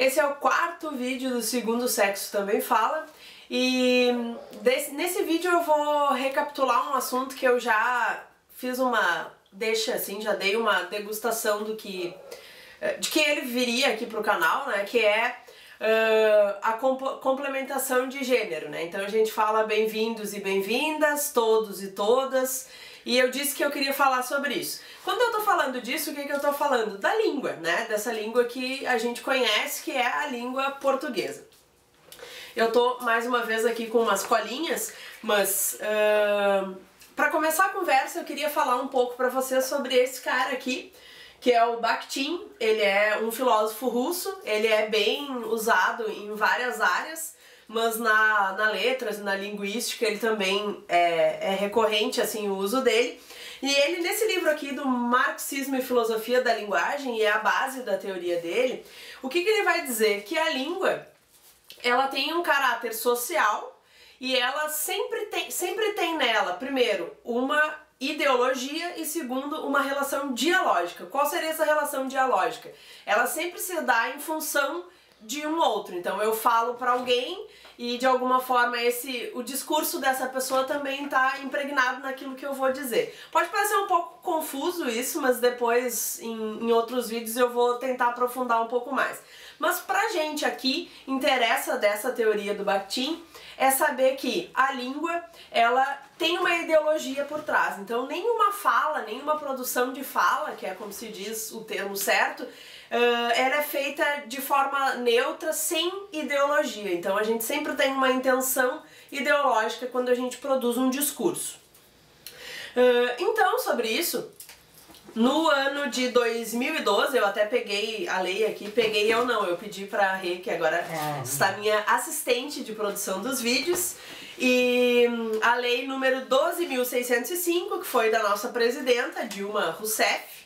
Esse é o quarto vídeo do Segundo Sexo Também Fala. E nesse vídeo eu vou recapitular um assunto que eu já fiz uma deixa assim, já dei uma degustação de que ele viria aqui pro canal, né, que é a complementação de gênero, né? Então a gente fala bem-vindos e bem-vindas, todos e todas, e eu disse que eu queria falar sobre isso. Quando eu tô falando disso, o que eu tô falando? Da língua, né? Dessa língua que a gente conhece, que é a língua portuguesa. Eu tô mais uma vez aqui com umas colinhas, mas para começar a conversa eu queria falar um pouco para vocês sobre esse cara aqui, que é o Bakhtin. Ele é um filósofo russo, ele é bem usado em várias áreas, mas na letras, na linguística, ele também é recorrente assim o uso dele. E ele, nesse livro aqui do Marxismo e Filosofia da Linguagem, e é a base da teoria dele, o que ele vai dizer? Que a língua, ela tem um caráter social e ela sempre tem nela, primeiro, uma ideologia e segundo, uma relação dialógica. Qual seria essa relação dialógica? Ela sempre se dá em função de um outro. Então eu falo para alguém e de alguma forma o discurso dessa pessoa também está impregnado naquilo que eu vou dizer. Pode parecer um pouco confuso isso, mas depois em outros vídeos eu vou tentar aprofundar um pouco mais. Mas pra gente aqui, interessa dessa teoria do Bakhtin é saber que a língua, ela tem uma ideologia por trás. Então nenhuma fala, nenhuma produção de fala, que é como se diz o termo certo, ela é feita de forma neutra, sem ideologia. Então a gente sempre tem uma intenção ideológica quando a gente produz um discurso. Então, sobre isso, no ano de 2012, eu até peguei a lei aqui, eu pedi pra Rê, que agora está minha assistente de produção dos vídeos, e a lei número 12.605, que foi da nossa presidenta, Dilma Rousseff,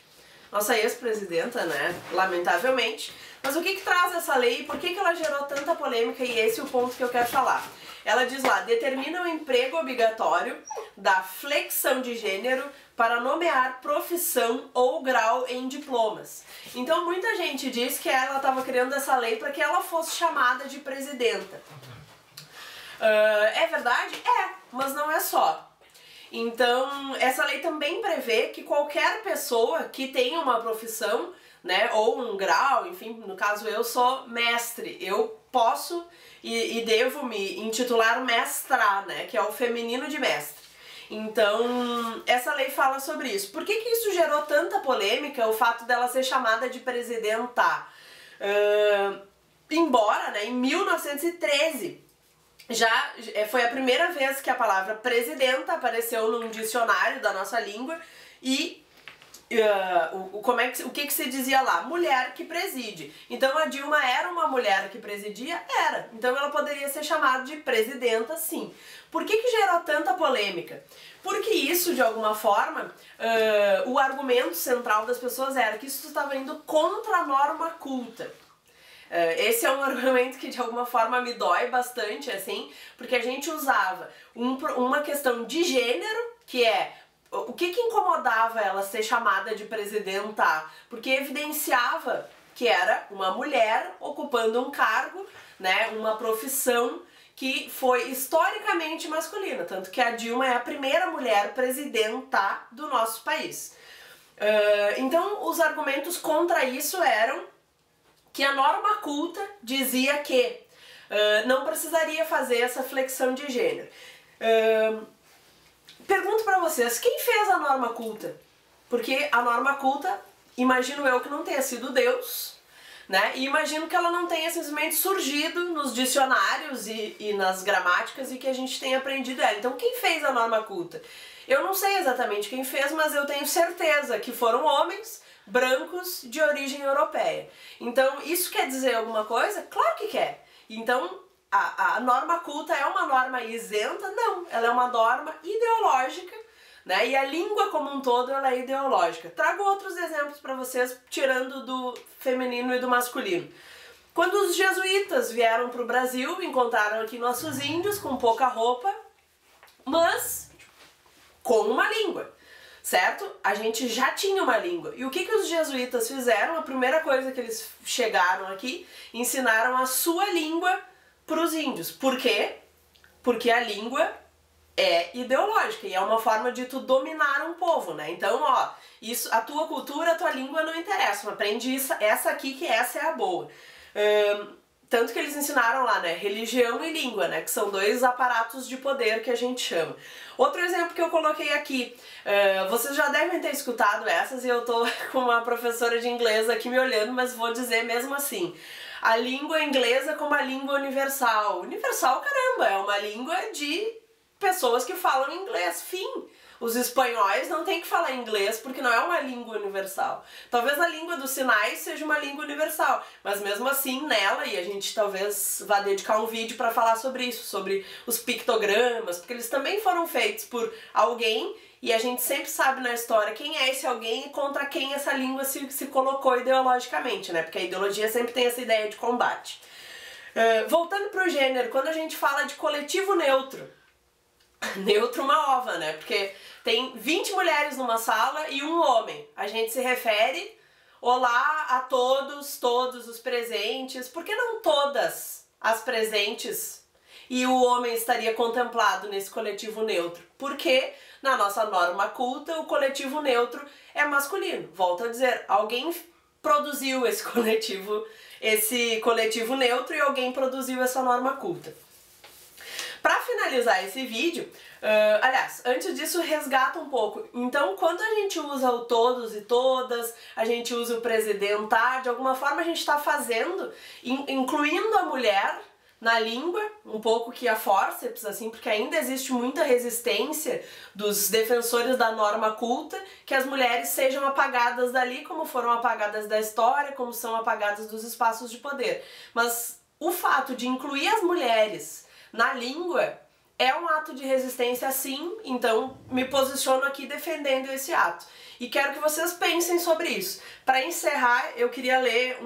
nossa ex-presidenta, né, lamentavelmente. Mas o que traz essa lei e por que ela gerou tanta polêmica, e esse é o ponto que eu quero falar. Ela diz lá, determina o emprego obrigatório da flexão de gênero para nomear profissão ou grau em diplomas. Então muita gente diz que ela estava criando essa lei para que ela fosse chamada de presidenta. É verdade? É, mas não é só. Então essa lei também prevê que qualquer pessoa que tenha uma profissão, né, ou um grau, enfim, no caso eu sou mestre, eu posso e devo me intitular mestra, né, que é o feminino de mestre. Então, essa lei fala sobre isso. Por que isso gerou tanta polêmica, o fato dela ser chamada de presidenta? Embora, né, em 1913, já foi a primeira vez que a palavra presidenta apareceu num dicionário da nossa língua e o que se dizia lá? Mulher que preside. Então a Dilma era uma mulher que presidia? Era. Então ela poderia ser chamada de presidenta, sim. Por que gerou tanta polêmica? Porque isso, de alguma forma, o argumento central das pessoas era que isso estava indo contra a norma culta. Esse é um argumento que de alguma forma me dói bastante, assim, porque a gente usava uma questão de gênero, que é o que incomodava ela ser chamada de presidenta? Porque evidenciava que era uma mulher ocupando um cargo, né, uma profissão que foi historicamente masculina, tanto que a Dilma é a primeira mulher presidenta do nosso país. Então os argumentos contra isso eram que a norma culta dizia que não precisaria fazer essa flexão de gênero. Pergunto pra vocês, quem fez a norma culta? Porque a norma culta, imagino eu que não tenha sido Deus, né? E imagino que ela não tenha simplesmente surgido nos dicionários e nas gramáticas e que a gente tenha aprendido ela. Então quem fez a norma culta? Eu não sei exatamente quem fez, mas eu tenho certeza que foram homens brancos de origem europeia. Então isso quer dizer alguma coisa? Claro que quer. Então a norma culta é uma norma isenta? Não, ela é uma norma ideológica, né? E a língua como um todo ela é ideológica. Trago outros exemplos para vocês, tirando do feminino e do masculino. Quando os jesuítas vieram para o Brasil, encontraram aqui nossos índios com pouca roupa, mas com uma língua. certo? A gente já tinha uma língua. E o que os jesuítas fizeram? A primeira coisa que eles chegaram aqui, ensinaram a sua língua para os índios. Por quê? Porque a língua é ideológica e é uma forma de tu dominar um povo, né? Então, ó, isso, a tua cultura, a tua língua não interessa, aprende isso, essa aqui que essa é a boa. Tanto que eles ensinaram lá, né, religião e língua, né, que são dois aparatos de poder que a gente chama. Outro exemplo que eu coloquei aqui, vocês já devem ter escutado essas e eu tô com uma professora de inglês aqui me olhando, mas vou dizer mesmo assim. A língua inglesa como a língua universal. Universal, caramba, é uma língua de pessoas que falam inglês, fim. Os espanhóis não têm que falar inglês porque não é uma língua universal. Talvez a língua dos sinais seja uma língua universal, mas mesmo assim nela, e a gente talvez vá dedicar um vídeo para falar sobre isso, sobre os pictogramas, porque eles também foram feitos por alguém e a gente sempre sabe na história quem é esse alguém e contra quem essa língua se colocou ideologicamente, né? Porque a ideologia sempre tem essa ideia de combate. Voltando para o gênero, quando a gente fala de coletivo neutro, neutro uma ova, né? Porque tem 20 mulheres numa sala e um homem. A gente se refere, olá a todos os presentes. Por que não todas as presentes e o homem estaria contemplado nesse coletivo neutro? Porque na nossa norma culta o coletivo neutro é masculino. Volto a dizer, alguém produziu esse coletivo neutro e alguém produziu essa norma culta. Para finalizar esse vídeo, aliás, antes disso resgata um pouco. Então, quando a gente usa o todos e todas, a gente usa o presidentar, de alguma forma a gente está fazendo, incluindo a mulher na língua, um pouco que a fórceps, assim, porque ainda existe muita resistência dos defensores da norma culta, que as mulheres sejam apagadas dali, como foram apagadas da história, como são apagadas dos espaços de poder. Mas o fato de incluir as mulheres na língua é um ato de resistência, sim, então me posiciono aqui defendendo esse ato. E quero que vocês pensem sobre isso. Para encerrar, eu queria ler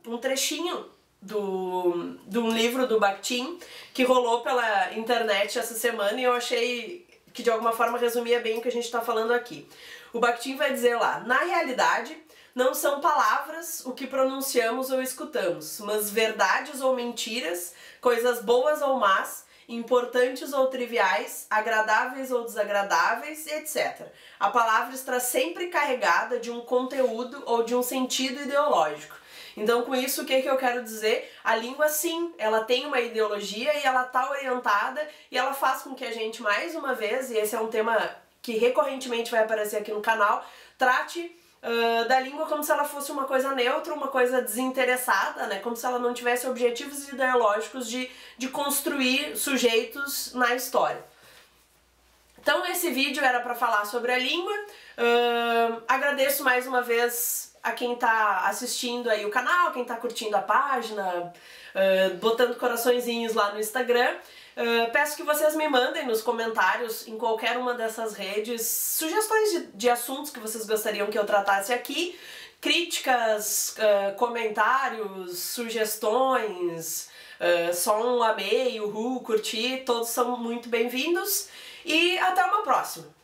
um trechinho de um livro do Bakhtin, que rolou pela internet essa semana e eu achei que de alguma forma resumia bem o que a gente está falando aqui. O Bakhtin vai dizer lá, na realidade, não são palavras o que pronunciamos ou escutamos, mas verdades ou mentiras, coisas boas ou más, importantes ou triviais, agradáveis ou desagradáveis, etc. A palavra está sempre carregada de um conteúdo ou de um sentido ideológico. Então, com isso, o que eu quero dizer? A língua, sim, ela tem uma ideologia e ela está orientada e ela faz com que a gente, mais uma vez, e esse é um tema que recorrentemente vai aparecer aqui no canal, trate da língua como se ela fosse uma coisa neutra, uma coisa desinteressada, né? Como se ela não tivesse objetivos ideológicos de construir sujeitos na história. Então esse vídeo era para falar sobre a língua. Agradeço mais uma vez a quem tá assistindo aí o canal, quem tá curtindo a página, botando coraçõezinhos lá no Instagram. Peço que vocês me mandem nos comentários, em qualquer uma dessas redes, sugestões de assuntos que vocês gostariam que eu tratasse aqui, críticas, comentários, sugestões, só um amei, uhul, curti, todos são muito bem-vindos e até uma próxima!